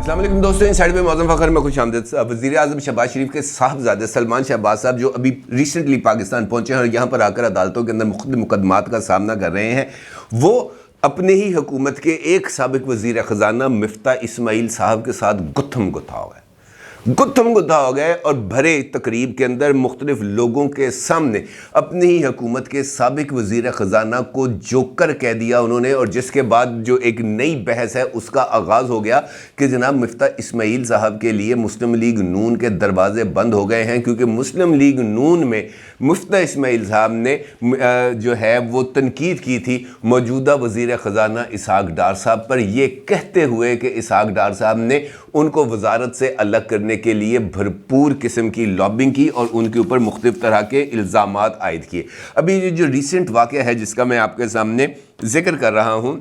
السلام علیکم دوستوں، ان سائڈ میں معظم فخر میں خوش آمدید۔ وزیر اعظم شہباز شریف کے صاحبزادے سلمان شہباز صاحب جو ابھی ریسنٹلی پاکستان پہنچے ہیں اور یہاں پر آ کر عدالتوں کے اندر مختلف مقدمات کا سامنا کر رہے ہیں، وہ اپنے ہی حکومت کے ایک سابق وزیر خزانہ مفتاح اسماعیل صاحب کے ساتھ گتھم گتھا ہو گئے اور بھرے تقریب کے اندر مختلف لوگوں کے سامنے اپنی ہی حکومت کے سابق وزیر خزانہ کو جوکر کہہ دیا انہوں نے، اور جس کے بعد جو ایک نئی بحث ہے اس کا آغاز ہو گیا کہ جناب مفتاح اسماعیل صاحب کے لیے مسلم لیگ نون کے دروازے بند ہو گئے ہیں، کیونکہ مسلم لیگ نون میں مفتاح اسماعیل صاحب نے جو ہے وہ تنقید کی تھی موجودہ وزیر خزانہ اسحاق ڈار صاحب پر، یہ کہتے ہوئے کہ اسحاق ڈار صاحب نے ان کو وزارت سے الگ کرنے کے لیے بھرپور قسم کی لابنگ کی اور ان کے اوپر مختلف طرح کے الزامات عائد کیے۔ ابھی جو ریسنٹ واقعہ ہے جس کا میں آپ کے سامنے ذکر کر رہا ہوں،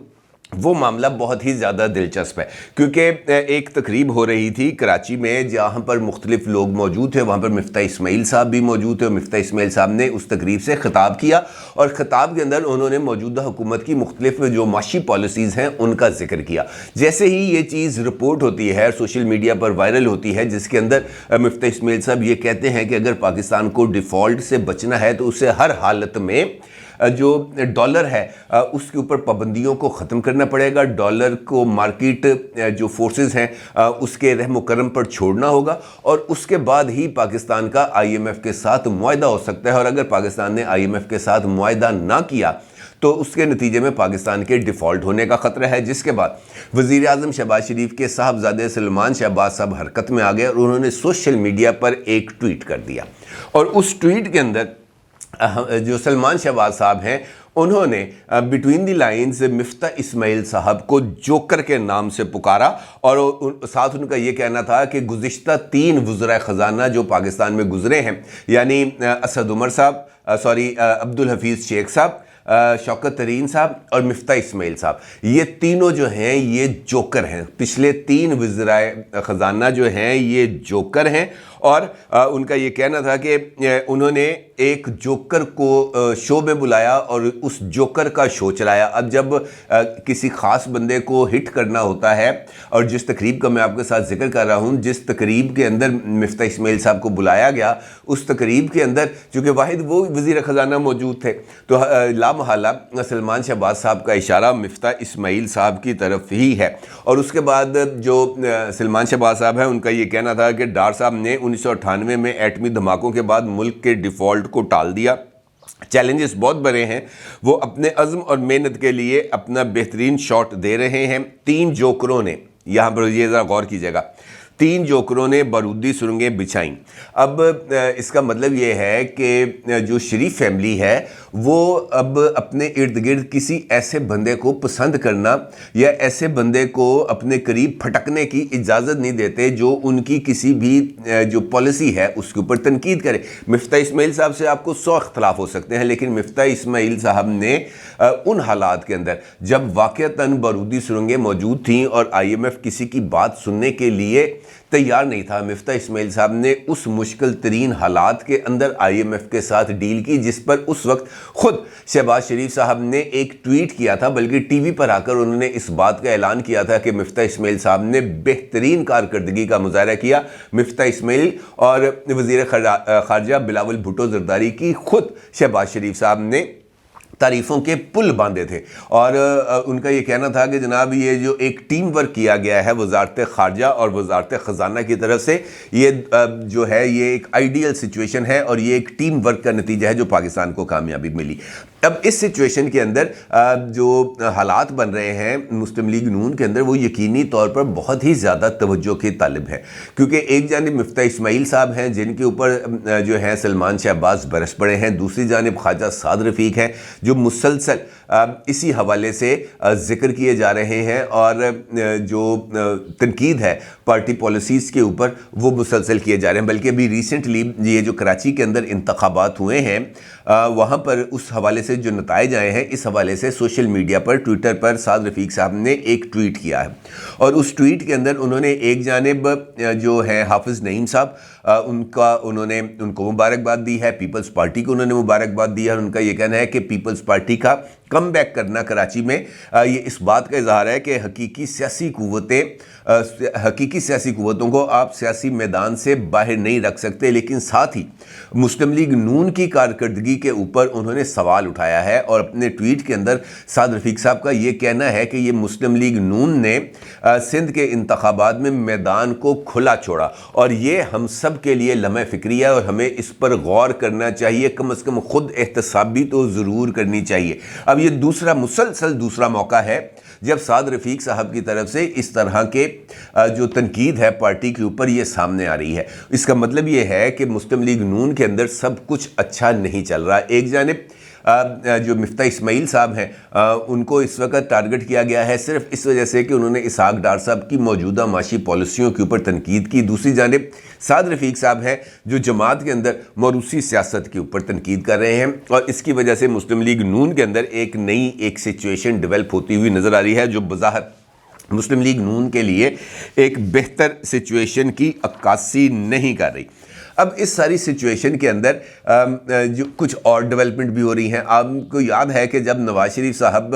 وہ معاملہ بہت ہی زیادہ دلچسپ ہے، کیونکہ ایک تقریب ہو رہی تھی کراچی میں جہاں پر مختلف لوگ موجود تھے، وہاں پر مفتاح اسماعیل صاحب بھی موجود تھے، اور مفتاح اسماعیل صاحب نے اس تقریب سے خطاب کیا، اور خطاب کے اندر انہوں نے موجودہ حکومت کی مختلف جو معاشی پالیسیز ہیں ان کا ذکر کیا۔ جیسے ہی یہ چیز رپورٹ ہوتی ہے، سوشل میڈیا پر وائرل ہوتی ہے، جس کے اندر مفتاح اسماعیل صاحب یہ کہتے ہیں کہ اگر پاکستان کو ڈیفالٹ سے بچنا ہے تو اسے ہر حالت میں جو ڈالر ہے اس کے اوپر پابندیوں کو ختم کرنا پڑے گا، ڈالر کو مارکیٹ جو فورسز ہیں اس کے رحم و کرم پر چھوڑنا ہوگا، اور اس کے بعد ہی پاکستان کا آئی ایم ایف کے ساتھ معاہدہ ہو سکتا ہے، اور اگر پاکستان نے آئی ایم ایف کے ساتھ معاہدہ نہ کیا تو اس کے نتیجے میں پاکستان کے ڈیفالٹ ہونے کا خطرہ ہے۔ جس کے بعد وزیر اعظم شہباز شریف کے صاحبزادے سلمان شہباز صاحب حرکت میں آ گئے اور انہوں نے سوشل میڈیا پر ایک ٹویٹ کر دیا، اور اس ٹویٹ کے اندر جو سلمان شہباز صاحب ہیں انہوں نے بٹوین دی لائنز مفتاح اسماعیل صاحب کو جوکر کے نام سے پکارا، اور ساتھ ان کا یہ کہنا تھا کہ گزشتہ 3 وزراء خزانہ جو پاکستان میں گزرے ہیں، یعنی اسد عمر صاحب، عبدالحفیظ شیخ صاحب، شوکت ترین صاحب اور مفتاح اسماعیل صاحب، یہ تینوں جو ہیں یہ جوکر ہیں۔ پچھلے 3 وزراء خزانہ جو ہیں یہ جوکر ہیں، اور ان کا یہ کہنا تھا کہ انہوں نے ایک جوکر کو شو میں بلایا اور اس جوکر کا شو چلایا۔ اب جب کسی خاص بندے کو ہٹ کرنا ہوتا ہے، اور جس تقریب کا میں آپ کے ساتھ ذکر کر رہا ہوں، جس تقریب کے اندر مفتاح اسماعیل صاحب کو بلایا گیا، اس تقریب کے اندر چونکہ واحد وہ وزیر خزانہ موجود تھے، تو لامحالہ سلمان شہباز صاحب کا اشارہ مفتاح اسماعیل صاحب کی طرف ہی ہے، اور اس کے بعد جو سلمان شہباز صاحب ہیں ان کا یہ کہنا تھا کہ ڈار صاحب نے 1998 میں ایٹمی دھماکوں کے بعد ملک کے ڈیفالٹ کو ٹال دیا۔ چیلنجز بہت بڑے ہیں، وہ اپنے عزم اور محنت کے لیے اپنا بہترین شاٹ دے رہے ہیں۔ 3 جوکروں نے، یہاں پر یہ ذرا غور کیجیے گا، 3 جوکروں نے بارودی سرنگیں بچھائیں۔ اب اس کا مطلب یہ ہے کہ جو شریف فیملی ہے وہ اب اپنے ارد گرد کسی ایسے بندے کو پسند کرنا یا ایسے بندے کو اپنے قریب پھٹکنے کی اجازت نہیں دیتے جو ان کی کسی بھی جو پالیسی ہے اس کے اوپر تنقید کرے۔ مفتاح اسماعیل صاحب سے آپ کو 100 اختلاف ہو سکتے ہیں، لیکن مفتاح اسماعیل صاحب نے ان حالات کے اندر جب واقعتاً بارودی سرنگیں موجود تھیں اور آئی ایم ایف کسی کی بات سننے کے لیے تیار نہیں تھا، مفتاح اسماعیل صاحب نے اس مشکل ترین حالات کے اندر آئی ایم ایف کے ساتھ ڈیل کی، جس پر اس وقت خود شہباز شریف صاحب نے ایک ٹویٹ کیا تھا، بلکہ ٹی وی پر آ کر انہوں نے اس بات کا اعلان کیا تھا کہ مفتاح اسماعیل صاحب نے بہترین کارکردگی کا مظاہرہ کیا۔ مفتاح اسماعیل اور وزیر خارجہ بلاول بھٹو زرداری کی خود شہباز شریف صاحب نے تعریفوں کے پل باندھے تھے، اور ان کا یہ کہنا تھا کہ جناب یہ جو ایک ٹیم ورک کیا گیا ہے وزارت خارجہ اور وزارت خزانہ کی طرف سے، یہ جو ہے یہ ایک آئیڈیل سچویشن ہے، اور یہ ایک ٹیم ورک کا نتیجہ ہے جو پاکستان کو کامیابی ملی۔ اب اس سچویشن کے اندر جو حالات بن رہے ہیں مسلم لیگ نون کے اندر، وہ یقینی طور پر بہت ہی زیادہ توجہ کی طالب ہے، کیونکہ ایک جانب مفتاح اسماعیل صاحب ہیں جن کے اوپر جو ہے سلمان شہباز برس پڑے ہیں، دوسری جانب خواجہ سعد رفیق ہیں جو مسلسل اسی حوالے سے ذکر کیے جا رہے ہیں، اور جو تنقید ہے پارٹی پالیسیز کے اوپر وہ مسلسل کیے جا رہے ہیں۔ بلکہ ابھی ریسنٹلی یہ جو کراچی کے اندر انتخابات ہوئے ہیں، وہاں پر اس حوالے سے جو نتائج آئے ہیں، اس حوالے سے سوشل میڈیا پر ٹویٹر پر سعد رفیق صاحب نے ایک ٹویٹ کیا ہے، اور اس ٹویٹ کے اندر انہوں نے ایک جانب جو ہے حافظ نعیم صاحب انہوں نے ان کو مبارکباد دی ہے، پیپلز پارٹی کو انہوں نے مبارکباد دی ہے، اور ان کا یہ کہنا ہے کہ پیپلز پارٹی کا کم بیک کرنا کراچی میں یہ اس بات کا اظہار ہے کہ حقیقی سیاسی قوتوں کو آپ سیاسی میدان سے باہر نہیں رکھ سکتے، لیکن ساتھ ہی مسلم لیگ نون کی کارکردگی کے اوپر انہوں نے سوال اٹھایا ہے، اور اپنے ٹویٹ کے اندر سعد رفیق صاحب کا یہ کہنا ہے کہ یہ مسلم لیگ نون نے سندھ کے انتخابات میں میدان کو کھلا چھوڑا، اور یہ ہم سب کے لیے لمحہ فکری ہے، اور ہمیں اس پر غور کرنا چاہیے، کم از کم خود احتسابی تو ضرور کرنی چاہیے۔ اب یہ مسلسل دوسرا موقع ہے جب سعد رفیق صاحب کی طرف سے اس طرح کے جو تنقید ہے پارٹی کے اوپر یہ سامنے آ رہی ہے۔ اس کا مطلب یہ ہے کہ مسلم لیگ نون کے اندر سب کچھ اچھا نہیں چل رہا۔ ایک جانب جو مفتاح اسماعیل صاحب ہیں ان کو اس وقت ٹارگٹ کیا گیا ہے صرف اس وجہ سے کہ انہوں نے اسحاق ڈار صاحب کی موجودہ معاشی پالیسیوں کے اوپر تنقید کی۔ دوسری جانب سعد رفیق صاحب ہیں جو جماعت کے اندر موروثی سیاست کے اوپر تنقید کر رہے ہیں، اور اس کی وجہ سے مسلم لیگ نون کے اندر ایک سچویشن ڈیولپ ہوتی ہوئی نظر آ رہی ہے جو بظاہر مسلم لیگ نون کے لیے ایک بہتر سچویشن کی عکاسی نہیں کر رہی۔ اب اس ساری سچویشن کے اندر جو کچھ اور ڈیولپمنٹ بھی ہو رہی ہیں۔ آپ کو یاد ہے کہ جب نواز شریف صاحب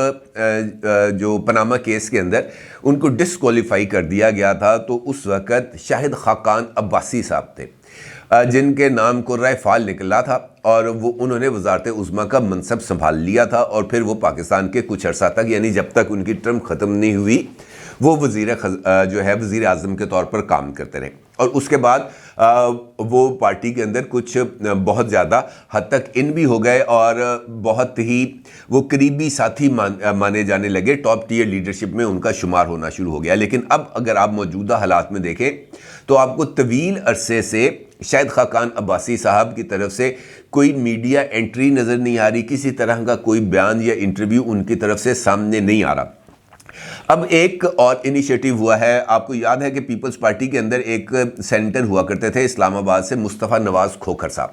جو پاناما کیس کے اندر ان کو ڈسکوالیفائی کر دیا گیا تھا، تو اس وقت شاہد خاقان عباسی صاحب تھے جن کے نام کو رائے فعال نکلا تھا، اور انہوں نے وزارت عظمیٰ کا منصب سنبھال لیا تھا، اور پھر وہ پاکستان کے کچھ عرصہ تک، یعنی جب تک ان کی ٹرم ختم نہیں ہوئی، وہ وزیر اعظم کے طور پر کام کرتے رہے، اور اس کے بعد وہ پارٹی کے اندر کچھ بہت زیادہ حد تک ان بھی ہو گئے، اور بہت ہی وہ قریبی ساتھی مانے جانے لگے، ٹاپ ٹیئر لیڈرشپ میں ان کا شمار ہونا شروع ہو گیا۔ لیکن اب اگر آپ موجودہ حالات میں دیکھیں تو آپ کو طویل عرصے سے شاہد خاقان عباسی صاحب کی طرف سے کوئی میڈیا انٹری نظر نہیں آ رہی، کسی طرح کا کوئی بیان یا انٹرویو ان کی طرف سے سامنے نہیں آ رہا۔ اب ایک اور انیشیٹو ہوا ہے، آپ کو یاد ہے کہ پیپلز پارٹی کے اندر ایک سینیٹر ہوا کرتے تھے اسلام آباد سے، مصطفیٰ نواز کھوکھر صاحب۔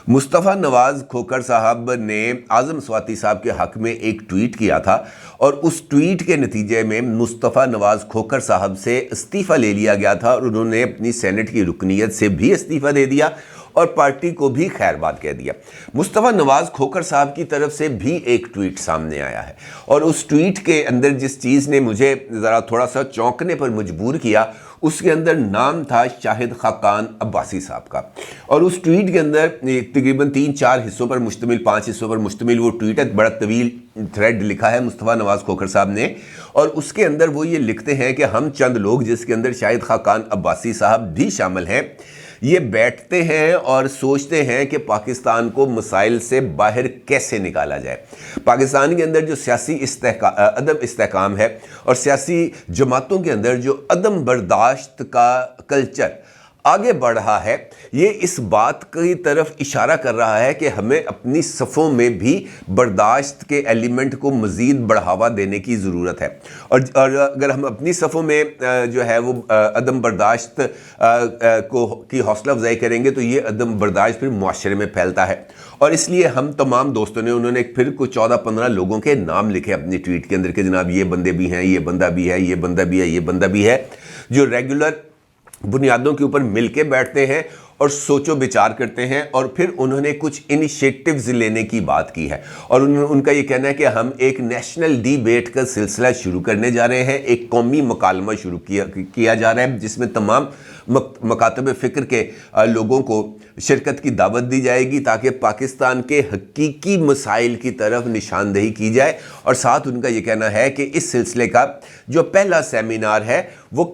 مصطفیٰ نواز کھوکھر صاحب نے اعظم سواتی صاحب کے حق میں ایک ٹویٹ کیا تھا، اور اس ٹویٹ کے نتیجے میں مصطفیٰ نواز کھوکھر صاحب سے استعفیٰ لے لیا گیا تھا، اور انہوں نے اپنی سینٹ کی رکنیت سے بھی استعفیٰ دے دیا اور پارٹی کو بھی خیر بات کہہ دیا۔ مصطفیٰ نواز کھوکھر صاحب کی طرف سے بھی ایک ٹویٹ سامنے آیا ہے، اور اس ٹویٹ کے اندر جس چیز نے مجھے ذرا تھوڑا سا چونکنے پر مجبور کیا، اس کے اندر نام تھا شاہد خاقان عباسی صاحب کا، اور اس ٹویٹ کے اندر تقریباً 3-4 حصوں پر مشتمل، 5 حصوں پر مشتمل وہ ٹویٹ ہے، بڑا طویل تھریڈ لکھا ہے مصطفیٰ نواز کھوکھر صاحب نے، اور اس کے اندر وہ یہ لکھتے ہیں کہ ہم چند لوگ، جس کے اندر شاہد خاقان عباسی صاحب بھی شامل ہیں، یہ بیٹھتے ہیں اور سوچتے ہیں کہ پاکستان کو مسائل سے باہر کیسے نکالا جائے۔ پاکستان کے اندر جو سیاسی عدم استحکام ہے، اور سیاسی جماعتوں کے اندر جو عدم برداشت کا کلچر آگے بڑھ رہا ہے، یہ اس بات کی طرف اشارہ کر رہا ہے کہ ہمیں اپنی صفوں میں بھی برداشت کے ایلیمنٹ کو مزید بڑھاوا دینے کی ضرورت ہے، اور اگر ہم اپنی صفوں میں جو ہے وہ عدم برداشت کی حوصلہ افزائی کریں گے، تو یہ عدم برداشت پھر معاشرے میں پھیلتا ہے۔ اور اس لیے ہم تمام دوستوں نے، انہوں نے پھر کچھ 14-15 لوگوں کے نام لکھے اپنی ٹویٹ کے اندر کہ جناب یہ بندے بھی ہیں، یہ بندہ بھی ہے، یہ بندہ بھی ہے، یہ بندہ بھی ہے، جو ریگولر بنیادوں کے اوپر مل کے بیٹھتے ہیں اور سوچ و بچار کرتے ہیں، اور پھر انہوں نے کچھ انیشیٹیوز لینے کی بات کی ہے، اور ان کا یہ کہنا ہے کہ ہم ایک نیشنل ڈیبیٹ کا سلسلہ شروع کرنے جا رہے ہیں، ایک قومی مکالمہ شروع کیا جا رہا ہے، جس میں تمام مکاتب فکر کے لوگوں کو شرکت کی دعوت دی جائے گی، تاکہ پاکستان کے حقیقی مسائل کی طرف نشاندہی کی جائے، اور ساتھ ان کا یہ کہنا ہے کہ اس سلسلے کا جو پہلا سیمینار ہے وہ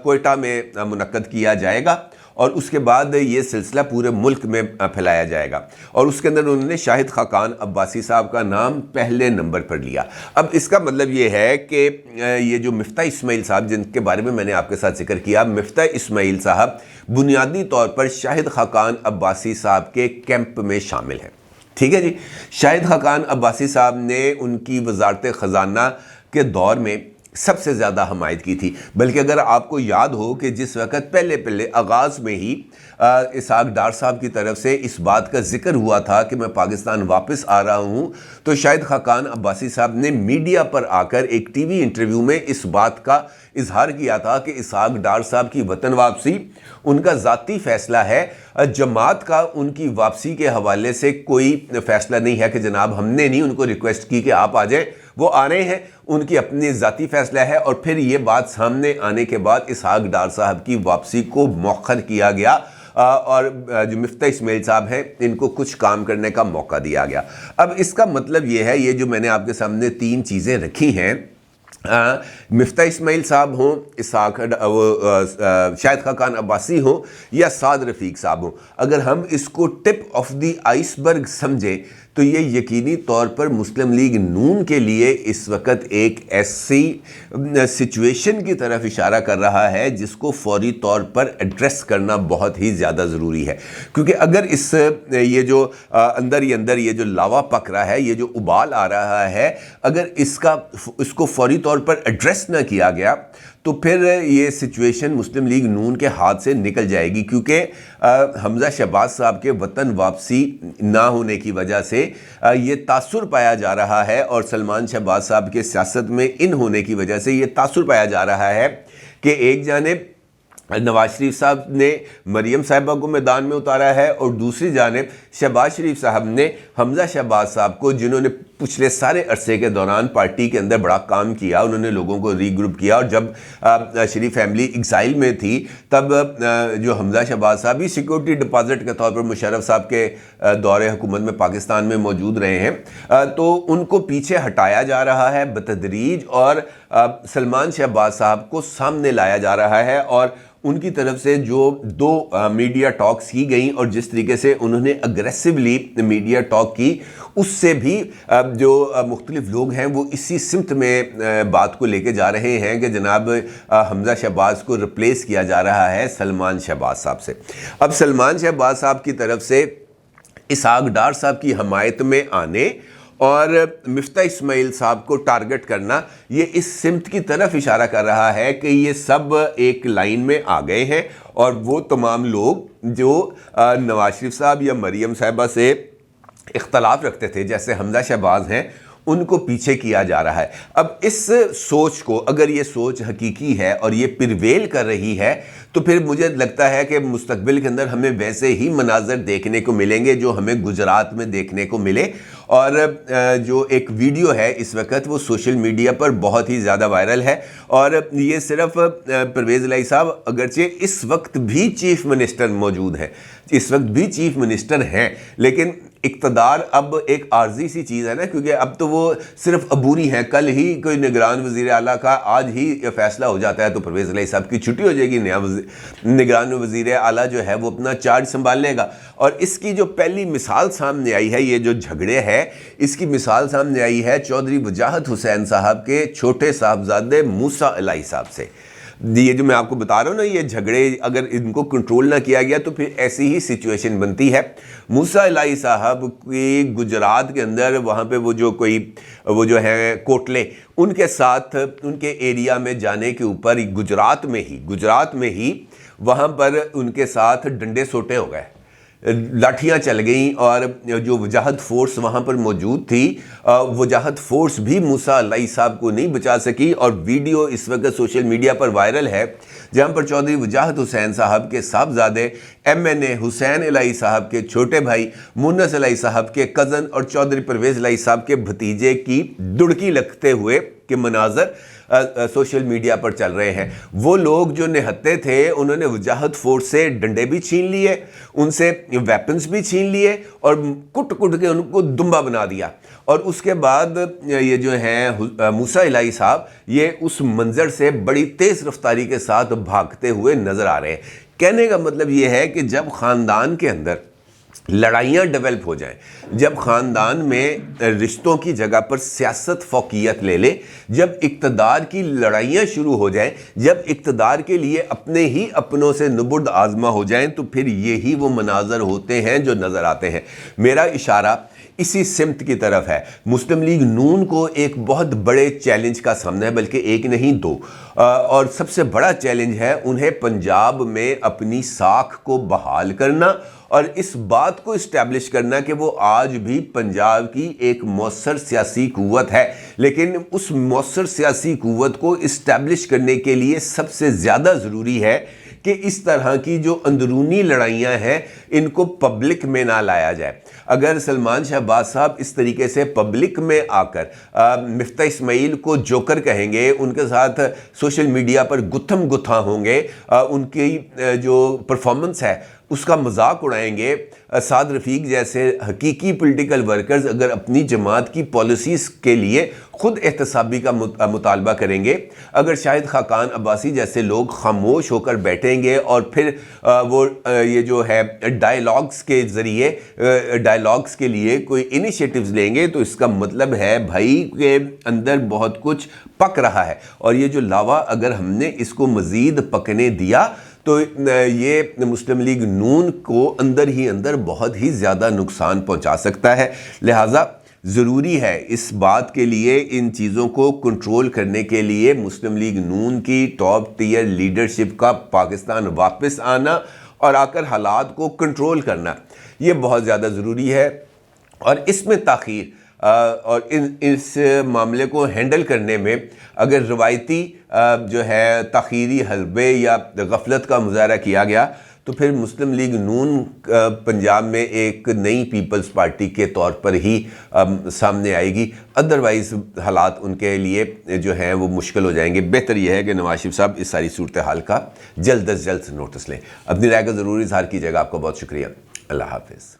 کوئٹہ میں منعقد کیا جائے گا، اور اس کے بعد یہ سلسلہ پورے ملک میں پھیلایا جائے گا، اور اس کے اندر انہوں نے شاہد خاقان عباسی صاحب کا نام پہلے نمبر پر لیا۔ اب اس کا مطلب یہ ہے کہ یہ جو مفتاح اسماعیل صاحب، جن کے بارے میں نے آپ کے ساتھ ذکر کیا، مفتاح اسماعیل صاحب بنیادی طور پر شاہد خاقان عباسی صاحب کے کیمپ میں شامل ہیں، ٹھیک ہے جی۔ شاہد خاقان عباسی صاحب نے ان کی وزارت خزانہ کے دور میں سب سے زیادہ حمایت کی تھی. بلکہ اگر آپ کو یاد ہو کہ جس وقت پہلے آغاز میں ہی اسحاق ڈار صاحب کی طرف سے اس بات کا ذکر ہوا تھا کہ میں پاکستان واپس آ رہا ہوں، تو شاہد خاقان عباسی صاحب نے میڈیا پر آ کر ایک ٹی وی انٹرویو میں اس بات کا اظہار کیا تھا کہ اسحاق ڈار صاحب کی وطن واپسی ان کا ذاتی فیصلہ ہے، جماعت کا ان کی واپسی کے حوالے سے کوئی فیصلہ نہیں ہے کہ جناب ہم نے نہیں ان کو ریکویسٹ کی کہ آپ آ جائیں، وہ آ رہے ہیں، ان کی اپنی ذاتی فیصلہ ہے. اور پھر یہ بات سامنے آنے کے بعد اسحاق ڈار صاحب کی واپسی کو مؤخر کیا گیا اور جو مفتاح اسماعیل صاحب ہیں ان کو کچھ کام کرنے کا موقع دیا گیا. اب اس کا مطلب یہ ہے، یہ جو میں نے آپ کے سامنے 3 چیزیں رکھی ہیں، مفتاح اسماعیل صاحب ہوں، شاہد خاقان عباسی ہوں یا سعد رفیق صاحب ہوں، اگر ہم اس کو ٹپ آف دی آئس برگ سمجھیں تو یہ یقینی طور پر مسلم لیگ نون کے لیے اس وقت ایک ایسی سچویشن کی طرف اشارہ کر رہا ہے جس کو فوری طور پر ایڈریس کرنا بہت ہی زیادہ ضروری ہے. کیونکہ اگر یہ جو اندر ہی اندر یہ جو لاوا پک رہا ہے، یہ جو ابال آ رہا ہے، اگر اس کو فوری طور پر ایڈریس نہ کیا گیا تو پھر یہ سچویشن مسلم لیگ نون کے ہاتھ سے نکل جائے گی. کیونکہ حمزہ شہباز صاحب کے وطن واپسی نہ ہونے کی وجہ سے یہ تاثر پایا جا رہا ہے، اور سلمان شہباز صاحب کے سیاست میں ان ہونے کی وجہ سے یہ تاثر پایا جا رہا ہے کہ ایک جانب نواز شریف صاحب نے مریم صاحبہ کو میدان میں اتارا ہے، اور دوسری جانب شہباز شریف صاحب نے حمزہ شہباز صاحب کو، جنہوں نے پچھلے سارے عرصے کے دوران پارٹی کے اندر بڑا کام کیا، انہوں نے لوگوں کو ری گروپ کیا، اور جب شریف فیملی ایگزائل میں تھی تب جو حمزہ شہباز صاحب ہی سیکورٹی ڈپازٹ کے طور پر مشرف صاحب کے دور حکومت میں پاکستان میں موجود رہے ہیں، تو ان کو پیچھے ہٹایا جا رہا ہے بتدریج، اور سلمان شہباز صاحب کو سامنے لایا جا رہا ہے. اور ان کی طرف سے جو 2 میڈیا ٹاکس کی گئیں اور جس طریقے سے انہوں نے اگریسولی میڈیا ٹاک کی، اس سے بھی جو مختلف لوگ ہیں وہ اسی سمت میں بات کو لے کے جا رہے ہیں کہ جناب حمزہ شہباز کو ریپلیس کیا جا رہا ہے سلمان شہباز صاحب سے. اب سلمان شہباز صاحب کی طرف سے اسحاق ڈار صاحب کی حمایت میں آنے اور مفتاح اسماعیل صاحب کو ٹارگٹ کرنا، یہ اس سمت کی طرف اشارہ کر رہا ہے کہ یہ سب ایک لائن میں آ گئے ہیں، اور وہ تمام لوگ جو نواز شریف صاحب یا مریم صاحبہ سے اختلاف رکھتے تھے، جیسے حمزہ شہباز ہیں، ان کو پیچھے کیا جا رہا ہے. اب اس سوچ کو، اگر یہ سوچ حقیقی ہے اور یہ پرویل کر رہی ہے، تو پھر مجھے لگتا ہے کہ مستقبل کے اندر ہمیں ویسے ہی مناظر دیکھنے کو ملیں گے جو ہمیں گجرات میں دیکھنے کو ملے. اور جو ایک ویڈیو ہے اس وقت وہ سوشل میڈیا پر بہت ہی زیادہ وائرل ہے، اور یہ صرف پرویز الہی صاحب اگرچہ اس وقت بھی چیف منسٹر موجود ہیں، اس وقت بھی چیف منسٹر ہیں، لیکن اقتدار اب ایک عارضی سی چیز ہے نا، کیونکہ اب تو وہ صرف عبوری ہیں. کل ہی کوئی نگران وزیر اعلیٰ کا آج ہی فیصلہ ہو جاتا ہے تو پرویز الہی صاحب کی چھٹی ہو جائے گی، نیا نگران وزیر اعلیٰ جو ہے وہ اپنا چارج سنبھال لے گا. اور اس کی جو پہلی مثال سامنے آئی ہے، یہ جو جھگڑے ہے، اس کی مثال سامنے آئی ہے چودھری وجاہت حسین صاحب کے چھوٹے صاحبزادے موسیٰ الہی صاحب سے. یہ جو میں آپ کو بتا رہا ہوں نا، یہ جھگڑے اگر ان کو کنٹرول نہ کیا گیا تو پھر ایسی ہی سچویشن بنتی ہے. موسیٰ الہی صاحب کی گجرات کے اندر وہاں پہ وہ جو ہے کوٹلے، ان کے ساتھ ان کے ایریا میں جانے کے اوپر گجرات میں ہی وہاں پر ان کے ساتھ ڈنڈے سوٹے ہو گئے، لاٹھیاں چل گئیں، اور جو وجاہت فورس وہاں پر موجود تھی، وجاہت فورس بھی موسیٰ الہی صاحب کو نہیں بچا سکی. اور ویڈیو اس وقت سوشل میڈیا پر وائرل ہے جہاں پر چودھری وجاہت حسین صاحب کے صاحبزادے MNA حسین الہی صاحب کے چھوٹے بھائی مونس الہی صاحب کے کزن اور چودھری پرویز الہی صاحب کے بھتیجے کی دڑکی لگتے ہوئے کے مناظر سوشل میڈیا پر چل رہے ہیں. وہ لوگ جو نہتے تھے انہوں نے وجاہت فورس سے ڈنڈے بھی چھین لیے، ان سے ویپنز بھی چھین لیے، اور کٹ کے ان کو دمبا بنا دیا. اور اس کے بعد یہ جو ہیں موسیٰ الہی صاحب یہ اس منظر سے بڑی تیز رفتاری کے ساتھ بھاگتے ہوئے نظر آ رہے ہیں. کہنے کا مطلب یہ ہے کہ جب خاندان کے اندر لڑائیاں ڈیولپ ہو جائیں، جب خاندان میں رشتوں کی جگہ پر سیاست فوقیت لے لے، جب اقتدار کی لڑائیاں شروع ہو جائیں، جب اقتدار کے لیے اپنے ہی اپنوں سے نبرد آزما ہو جائیں، تو پھر یہی وہ مناظر ہوتے ہیں جو نظر آتے ہیں. میرا اشارہ اسی سمت کی طرف ہے۔ مسلم لیگ نون کو ایک بہت بڑے چیلنج کا سامنا ہے، بلکہ ایک نہیں دو، اور سب سے بڑا چیلنج ہے انہیں پنجاب میں اپنی ساکھ کو بحال کرنا اور اس بات کو اسٹیبلش کرنا کہ وہ آج بھی پنجاب کی ایک مؤثر سیاسی قوت ہے، لیکن اس مؤثر سیاسی قوت کو اسٹیبلش کرنے کے لیے سب سے زیادہ ضروری ہے کہ اس طرح کی جو اندرونی لڑائیاں ہیں ان کو پبلک میں نہ لایا جائے۔ اگر سلمان شہباز صاحب اس طریقے سے پبلک میں آ کر مفتاح اسماعیل کو جوکر کہیں گے، ان کے ساتھ سوشل میڈیا پر گتھم گتھا ہوں گے، ان کی جو پرفارمنس ہے اس کا مذاق اڑائیں گے، سعد رفیق جیسے حقیقی پولیٹیکل ورکرز اگر اپنی جماعت کی پالیسیز کے لیے خود احتسابی کا مطالبہ کریں گے، اگر شاہد خاقان عباسی جیسے لوگ خاموش ہو کر بیٹھیں گے اور پھر وہ یہ جو ہے ڈائیلاگز کے ذریعے ڈائیلاگز کے لیے کوئی انیشیٹیوز لیں گے، تو اس کا مطلب ہے بھائی کے اندر بہت کچھ پک رہا ہے، اور یہ جو لاوا اگر ہم نے اس کو مزید پکنے دیا تو یہ مسلم لیگ نون کو اندر ہی اندر بہت ہی زیادہ نقصان پہنچا سکتا ہے۔ لہٰذا ضروری ہے اس بات کے لیے، ان چیزوں کو کنٹرول کرنے کے لیے مسلم لیگ نون کی ٹاپ ٹیئر لیڈرشپ کا پاکستان واپس آنا اور آ کر حالات کو کنٹرول کرنا، یہ بہت زیادہ ضروری ہے۔ اور اس میں تاخیر اور اس معاملے کو ہینڈل کرنے میں اگر روایتی جو ہے تاخیری حلبے یا غفلت کا مظاہرہ کیا گیا تو پھر مسلم لیگ نون پنجاب میں ایک نئی پیپلز پارٹی کے طور پر ہی سامنے آئے گی، ادروائز حالات ان کے لیے جو ہیں وہ مشکل ہو جائیں گے۔ بہتر یہ ہے کہ نواز شریف صاحب اس ساری صورتحال کا جلد از جلد نوٹس لیں۔ اپنی رائے کا ضرور اظہار کیجیے گا۔ آپ کا بہت شکریہ۔ اللہ حافظ۔